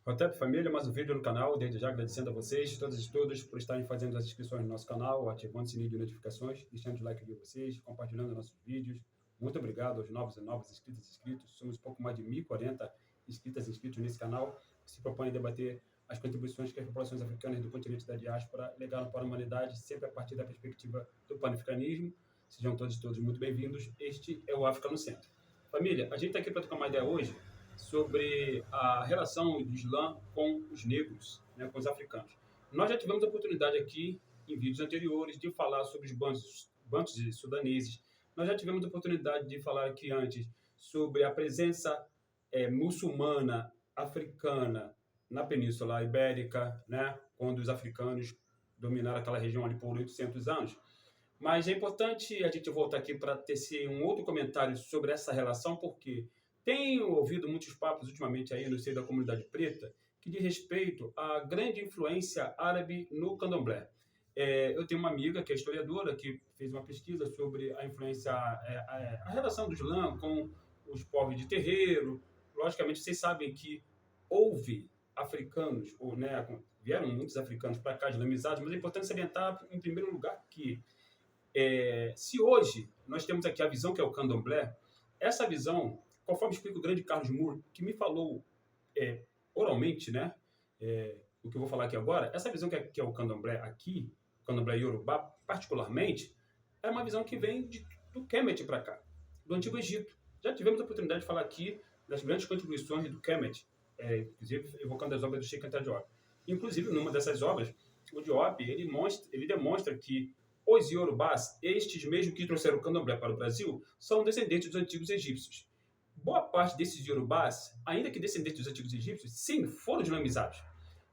Hotep Família, mais um vídeo no canal. Desde já agradecendo a vocês, todas e todos, por estarem fazendo as inscrições no nosso canal, ativando o sininho de notificações, deixando o like de vocês, compartilhando nossos vídeos. Muito obrigado aos novos e novas inscritas e inscritos. Somos um pouco mais de 1.040 inscritas e inscritos nesse canal, que se propõe a debater as contribuições que as populações africanas do continente da diáspora legaram para a humanidade, sempre a partir da perspectiva do panafricanismo. Sejam todos e todos muito bem-vindos. Este é o África no Centro. Família, a gente está aqui para trocar uma ideia hoje sobre a relação do Islã com os negros, né, com os africanos. Nós já tivemos a oportunidade aqui, em vídeos anteriores, de falar sobre os bantos sudaneses. Nós já tivemos a oportunidade de falar aqui antes sobre a presença muçulmana africana na Península Ibérica, né, quando os africanos dominaram aquela região ali por 800 anos. Mas é importante a gente voltar aqui para tecer um outro comentário sobre essa relação, porque tenho ouvido muitos papos ultimamente aí no seio da comunidade preta que diz respeito à grande influência árabe no candomblé. Eu tenho uma amiga que é historiadora, que fez uma pesquisa sobre a influência, a relação do Islã com os povos de terreiro. Logicamente, vocês sabem que houve africanos, ou, né, vieram muitos africanos para cá islamizados, mas é importante salientar, em primeiro lugar, que se hoje nós temos aqui a visão que é o candomblé, essa visão, conforme explica o grande Carlos Moore, que me falou oralmente, né, o que eu vou falar aqui agora, essa visão que é o candomblé aqui, o candomblé Yorubá particularmente, é uma visão que vem do Kemet para cá, do Antigo Egito. Já tivemos a oportunidade de falar aqui das grandes contribuições do Kemet, inclusive evocando as obras do Cheikh Anta Diop. Inclusive, numa dessas obras, o Diop ele demonstra que os Yorubás, estes mesmos que trouxeram o candomblé para o Brasil, são descendentes dos antigos egípcios. Boa parte desses Yorubás, ainda que descendentes dos antigos egípcios, sim, foram islamizados.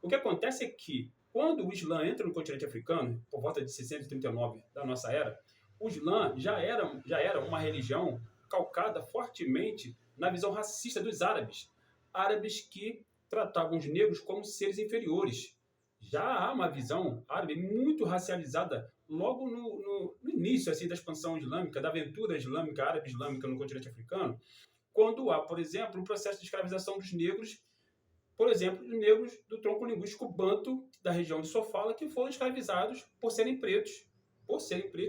O que acontece é que, quando o Islã entra no continente africano, por volta de 639 da nossa era, o Islã já era uma religião calcada fortemente na visão racista dos árabes. Árabes que tratavam os negros como seres inferiores. Já há uma visão árabe muito racializada logo no início assim, da expansão islâmica, da aventura islâmica, árabe-islâmica no continente africano, quando há, por exemplo, um processo de escravização dos negros, por exemplo, os negros do tronco linguístico banto da região de Sofala, que foram escravizados por serem pretos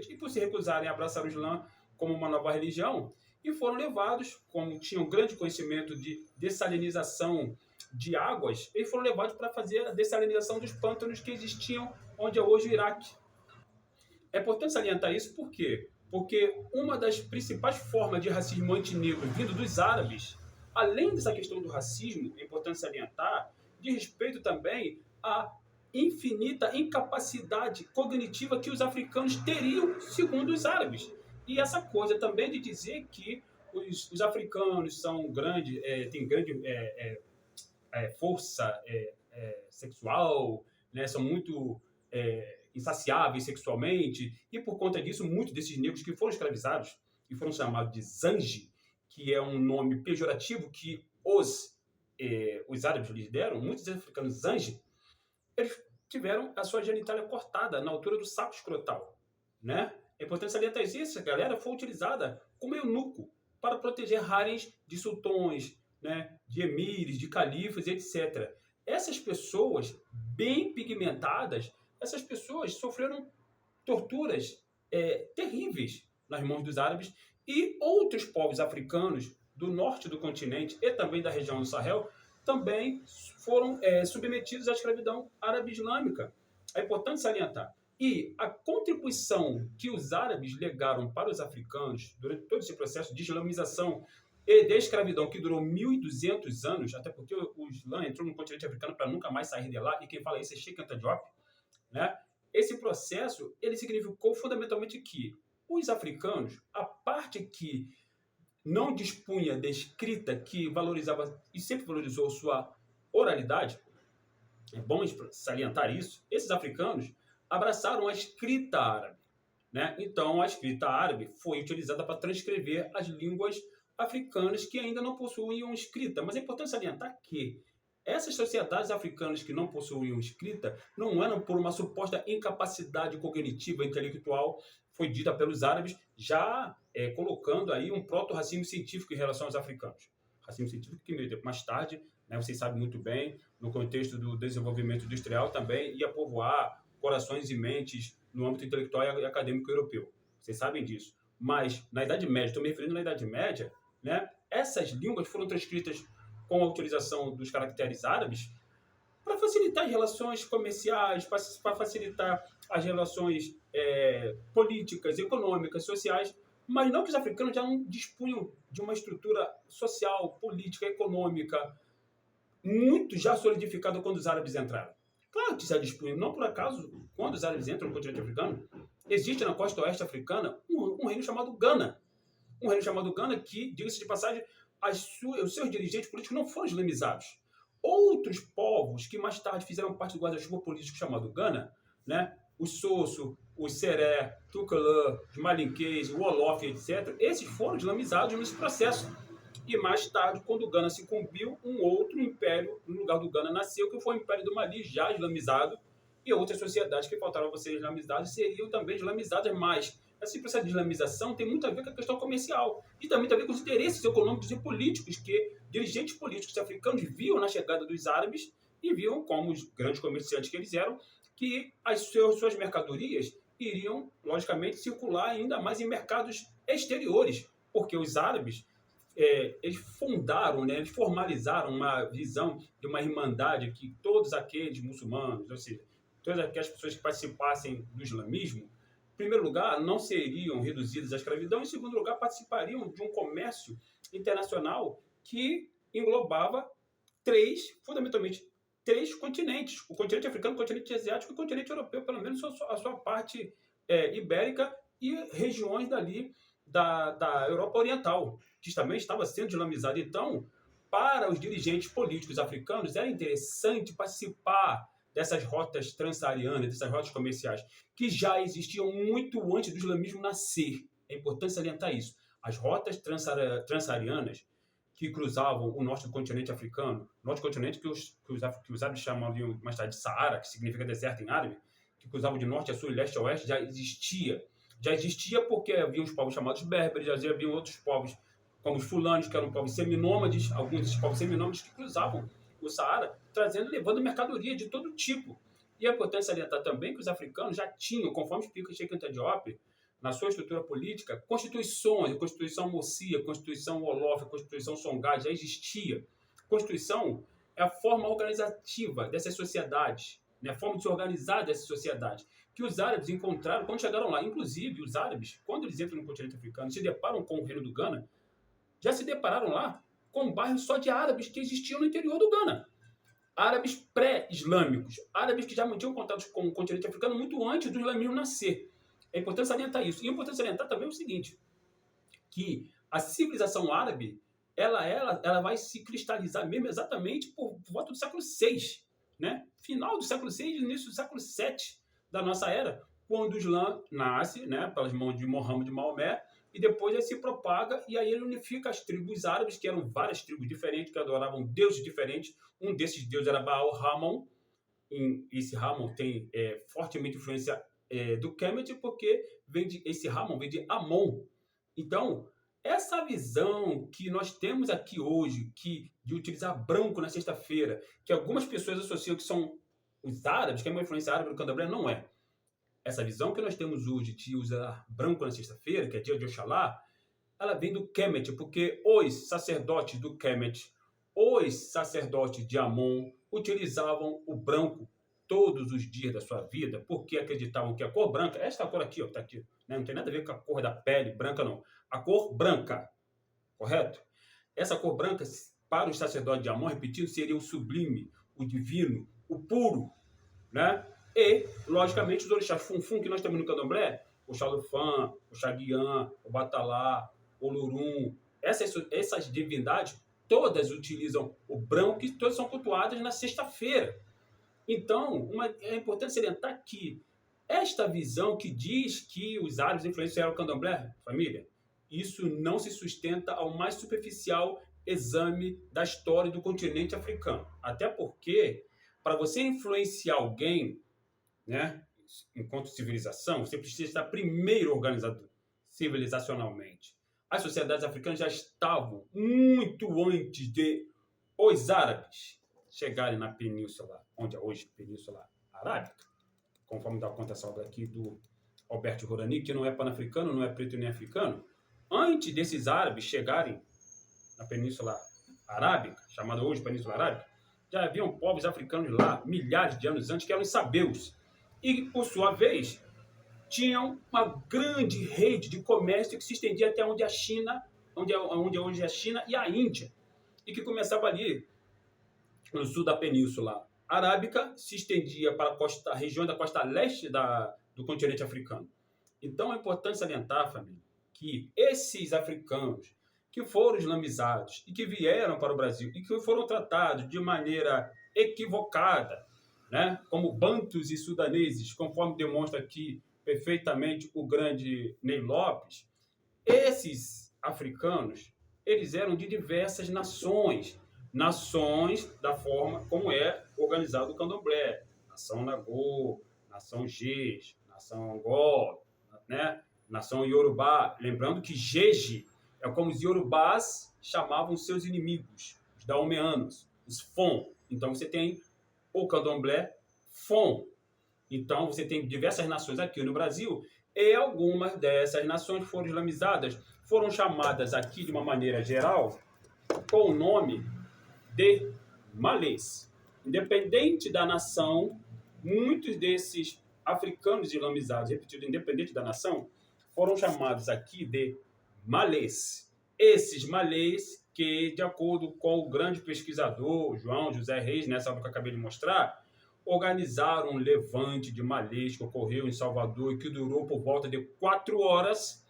e por se recusarem a abraçar o Islã como uma nova religião, e foram levados, como tinham grande conhecimento de dessalinização de águas, eles foram levados para fazer a dessalinização dos pântanos que existiam onde é hoje o Iraque. É importante salientar isso por quê? Porque uma das principais formas de racismo antinegro vindo dos árabes, além dessa questão do racismo, é importante salientar, diz respeito também à infinita incapacidade cognitiva que os africanos teriam, segundo os árabes. E essa coisa também de dizer que os africanos são grandes, têm grande força sexual, né, são muito insaciáveis sexualmente, e por conta disso, muitos desses negros que foram escravizados e foram chamados de Zanji, que é um nome pejorativo que os árabes lhes deram, muitos africanos Zanji, eles tiveram a sua genitália cortada na altura do saco escrotal, né? É importante salientar isso. Essa galera foi utilizada como eunuco para proteger haréns de sultões, né, de emires, de califas, etc. Essas pessoas bem pigmentadas, essas pessoas sofreram torturas terríveis nas mãos dos árabes, e outros povos africanos do norte do continente e também da região do Sahel também foram submetidos à escravidão árabe-islâmica. É importante salientar. E a contribuição que os árabes legaram para os africanos durante todo esse processo de islamização e de escravidão que durou 1.200 anos, até porque o Islã entrou no continente africano para nunca mais sair de lá, e quem fala isso é Cheikh Anta Diop, né? Esse processo ele significou fundamentalmente que os africanos, a parte que não dispunha de escrita, que valorizava e sempre valorizou sua oralidade, é bom salientar isso, esses africanos abraçaram a escrita árabe, né? Então, a escrita árabe foi utilizada para transcrever as línguas africanas que ainda não possuíam escrita. Mas é importante salientar que essas sociedades africanas que não possuíam escrita não eram por uma suposta incapacidade cognitiva intelectual, foi dita pelos árabes, já colocando aí um proto-racismo científico em relação aos africanos. Racismo científico que, meio tempo mais tarde, né? Vocês sabem muito bem, no contexto do desenvolvimento industrial também ia povoar corações e mentes no âmbito intelectual e acadêmico europeu. Vocês sabem disso. Mas na Idade Média, estou me referindo na Idade Média, né? Essas línguas foram transcritas com a utilização dos caracteres árabes para facilitar as relações comerciais, para facilitar as relações políticas, econômicas, sociais, mas não que os africanos já não dispunham de uma estrutura social, política, econômica muito já solidificada quando os árabes entraram. Claro que já dispunham, não por acaso, quando os árabes entram no continente africano, existe na costa oeste africana um reino chamado Gana. Um reino chamado Gana que, diga-se de passagem, os seus dirigentes políticos não foram islamizados. Outros povos que mais tarde fizeram parte do guarda-chuva político chamado Gana, né? Os Sosso, os Seré, Tukulã, os Malinquês, o Wolof, etc., esses foram islamizados nesse processo. E mais tarde, quando o Gana se incumbiu, um outro império no lugar do Gana nasceu, que foi o Império do Mali, já islamizado, e outras sociedades que faltavam a ser islamizadas seriam também islamizadas, mas esse processo de islamização tem muito a ver com a questão comercial e também tem a ver com os interesses econômicos e políticos que dirigentes políticos africanos viam na chegada dos árabes e viam, como os grandes comerciantes que eles eram, que as suas mercadorias iriam, logicamente, circular ainda mais em mercados exteriores, porque os árabes eles fundaram, né, eles formalizaram uma visão de uma irmandade que todos aqueles muçulmanos, ou seja, todas aquelas pessoas que participassem do islamismo, em primeiro lugar, não seriam reduzidas à escravidão, em segundo lugar, participariam de um comércio internacional que englobava fundamentalmente, três continentes: o continente africano, o continente asiático e o continente europeu, pelo menos a sua parte ibérica e regiões dali da Europa Oriental, que também estava sendo islamizada. Então, para os dirigentes políticos africanos, era interessante participar dessas rotas transsaarianas, dessas rotas comerciais, que já existiam muito antes do islamismo nascer. É importante salientar isso. As rotas transsaarianas que cruzavam o norte do continente africano, norte do continente que os árabes chamariam mais tarde de Saara, que significa deserto em árabe, que cruzavam de norte a sul e leste a oeste, já existia. Já existia porque havia os povos chamados berberes, já havia outros povos, como os fulanos, que eram povos seminômades, alguns desses povos seminômades que cruzavam o Saara, levando mercadoria de todo tipo. E é importante salientar também que os africanos já tinham, conforme explica o Cheikh Anta Diop, na sua estrutura política, constituições, a Constituição Mossia, a Constituição Wolof, a Constituição Songhai, já existia. Constituição é a forma organizativa dessas sociedades, né? A forma de se organizar dessas sociedades, que os árabes encontraram quando chegaram lá. Inclusive, os árabes, quando eles entram no continente africano, se deparam com o reino do Gana, já se depararam lá com bairros só de árabes que existiam no interior do Gana. Árabes pré-islâmicos, árabes que já mantinham contatos com o continente africano muito antes do islamismo nascer. É importante salientar isso. E é importante salientar também o seguinte, que a civilização árabe, ela vai se cristalizar mesmo exatamente por volta do século VI, né? Final do século VI e início do século VII da nossa era, quando o Islã nasce, né, pelas mãos de Mohammed de Maomé, e depois ele se propaga e aí ele unifica as tribos árabes, que eram várias tribos diferentes, que adoravam deuses diferentes. Um desses deuses era Baal Ramon. Esse Ramon tem fortemente influência do Kemet, porque esse Ramon vem de Amon. Então, essa visão que nós temos aqui hoje, de utilizar branco na sexta-feira, que algumas pessoas associam que são os árabes, que é uma influência árabe no candomblé, não é. Essa visão que nós temos hoje de usar branco na sexta-feira, que é dia de Oxalá, ela vem do Kemet, porque os sacerdotes do Kemet, os sacerdotes de Amon, utilizavam o branco todos os dias da sua vida, porque acreditavam que a cor branca, esta cor aqui, ó, tá aqui, né? Não tem nada a ver com a cor da pele branca, não. A cor branca, correto? Essa cor branca, para os sacerdotes de Amon, repetindo, seria o sublime, o divino, o puro, né? E, logicamente, os orixás Funfun que nós temos no candomblé, o Xalufã, o Xaguiã, o Batalá, o Lurum, essas divindades, todas utilizam o branco e todas são cultuadas na sexta-feira. Então, é importante salientar que esta visão que diz que os árabes influenciaram o candomblé, família, isso não se sustenta ao mais superficial exame da história do continente africano. Até porque, para você influenciar alguém, né, enquanto civilização, você precisa estar primeiro organizado civilizacionalmente. As sociedades africanas já estavam muito antes de os árabes chegarem na península, onde é hoje a Península Arábica, conforme dá conta essa obra aqui do Alberto Rorani, que não é panafricano, não é preto nem africano, antes desses árabes chegarem na Península Arábica, chamada hoje Península Arábica, já haviam povos africanos lá milhares de anos antes, que eram os sabeus. E, por sua vez, tinham uma grande rede de comércio que se estendia até onde a China, onde hoje é a China e a Índia, e que começava ali no sul da Península Arábica, se estendia para a região da costa leste do continente africano. Então é importante salientar, família, que esses africanos que foram islamizados e que vieram para o Brasil e que foram tratados de maneira equivocada, né, como bantus e sudaneses, conforme demonstra aqui perfeitamente o grande Ney Lopes, esses africanos, eles eram de diversas nações da forma como é organizado o candomblé, nação Nagô, nação Gês, nação Angol, né? Nação Yorubá. Lembrando que Jeje é como os Yorubás chamavam seus inimigos, os daomeanos, os Fon. Então você tem o candomblé Fon. Então você tem diversas nações aqui no Brasil e algumas dessas nações foram islamizadas, foram chamadas aqui de uma maneira geral com o nome de malês. Independente da nação, muitos desses africanos islamizados, repetido, independente da nação, foram chamados aqui de malês. Esses malês que, de acordo com o grande pesquisador João José Reis, nessa obra que eu acabei de mostrar, organizaram um levante de malês que ocorreu em Salvador e que durou por volta de 4 horas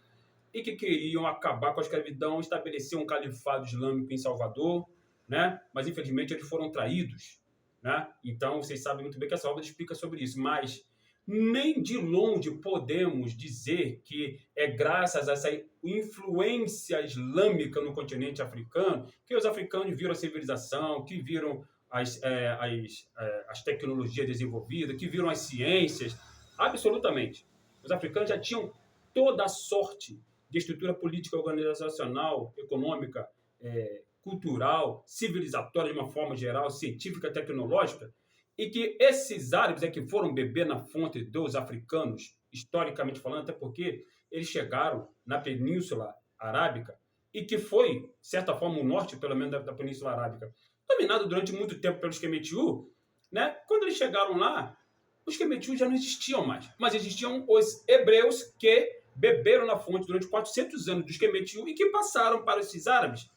e que queriam acabar com a escravidão, estabelecer um califado islâmico em Salvador, né? Mas infelizmente eles foram traídos, né? Então vocês sabem muito bem que essa obra explica sobre isso, mas nem de longe podemos dizer que é graças a essa influência islâmica no continente africano que os africanos viram a civilização, que viram as tecnologias desenvolvidas, que viram as ciências. Absolutamente. Os africanos já tinham toda a sorte de estrutura política, organizacional, econômica, cultural, civilizatória de uma forma geral, científica, tecnológica, e que esses árabes é que foram beber na fonte dos africanos, historicamente falando, até porque eles chegaram na Península Arábica e que foi, de certa forma, o norte, pelo menos, da Península Arábica, dominado durante muito tempo pelos Kemetiu, né? Quando eles chegaram lá, os Kemetiu já não existiam mais, mas existiam os hebreus que beberam na fonte durante 400 anos dos Kemetiu e que passaram para esses árabes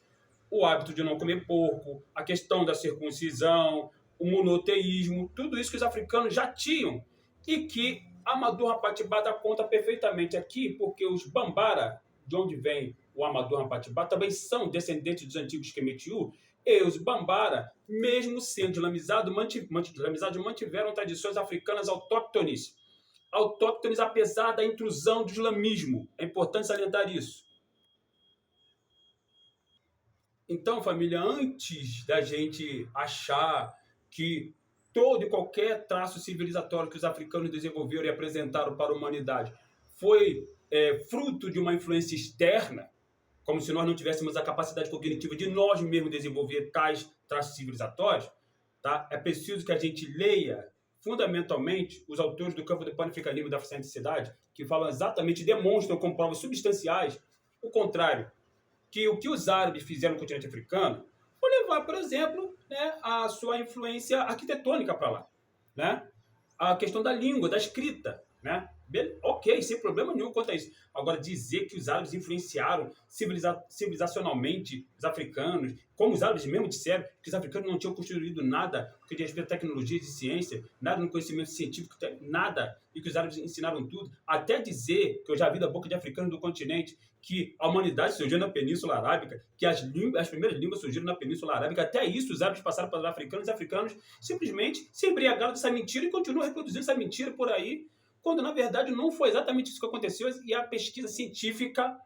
o hábito de não comer porco, a questão da circuncisão, o monoteísmo, tudo isso que os africanos já tinham e que Amadou Rapatibá dá conta perfeitamente aqui, porque os Bambara, de onde vem o Amadou Rapatibá, também são descendentes dos antigos Kemetiu, e os Bambara, mesmo sendo islamizados, mantiveram tradições africanas autóctones, apesar da intrusão do islamismo. É importante salientar isso. Então, família, antes da gente achar que todo e qualquer traço civilizatório que os africanos desenvolveram e apresentaram para a humanidade foi fruto de uma influência externa, como se nós não tivéssemos a capacidade cognitiva de nós mesmos desenvolver tais traços civilizatórios, tá? É preciso que a gente leia fundamentalmente os autores do campo do panafricanismo e da cientificidade, que falam exatamente, demonstram com provas substanciais o contrário, que o que os árabes fizeram no continente africano foi levar, por exemplo, né, a sua influência arquitetônica para lá, né? A questão da língua, da escrita, né? Ok, sem problema nenhum quanto a isso. Agora, dizer que os árabes influenciaram civilizacionalmente os africanos, como os árabes mesmo disseram, que os africanos não tinham construído nada que diz respeito à tecnologia de ciência, nada no conhecimento científico, nada, e que os árabes ensinaram tudo, até dizer, que eu já vi da boca de africanos do continente, que a humanidade surgiu na Península Arábica, que as primeiras línguas surgiram na Península Arábica, até isso os árabes passaram para os africanos, e os africanos simplesmente se embriagaram dessa mentira e continuam reproduzindo essa mentira por aí, quando na verdade não foi exatamente isso que aconteceu, e a pesquisa científica,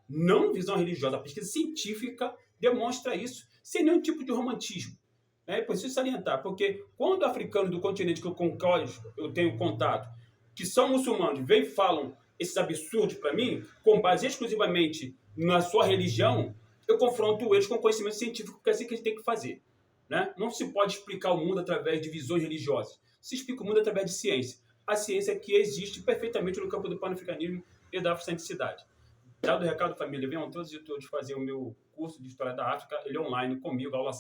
não visão religiosa, a pesquisa científica demonstra isso, sem nenhum tipo de romantismo. É preciso salientar, porque quando africanos do continente com os quais eu tenho contato, que são muçulmanos, vêm e falam esses absurdos para mim, com base exclusivamente na sua religião, eu confronto eles com conhecimento científico, porque é assim que a gente tem que fazer. né? Não se pode explicar o mundo através de visões religiosas. Se explica o mundo através de ciência. A ciência que existe perfeitamente no campo do panafricanismo e da afrocenticidade. Dado o recado, família, venham todos e todos fazer o meu curso de História da África, ele é online, comigo, aula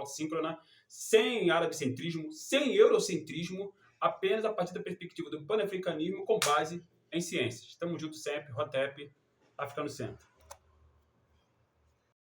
síncrona, sem árabecentrismo, sem eurocentrismo, apenas a partir da perspectiva do panafricanismo com base em ciências. Estamos juntos sempre, Rotep, África no Centro.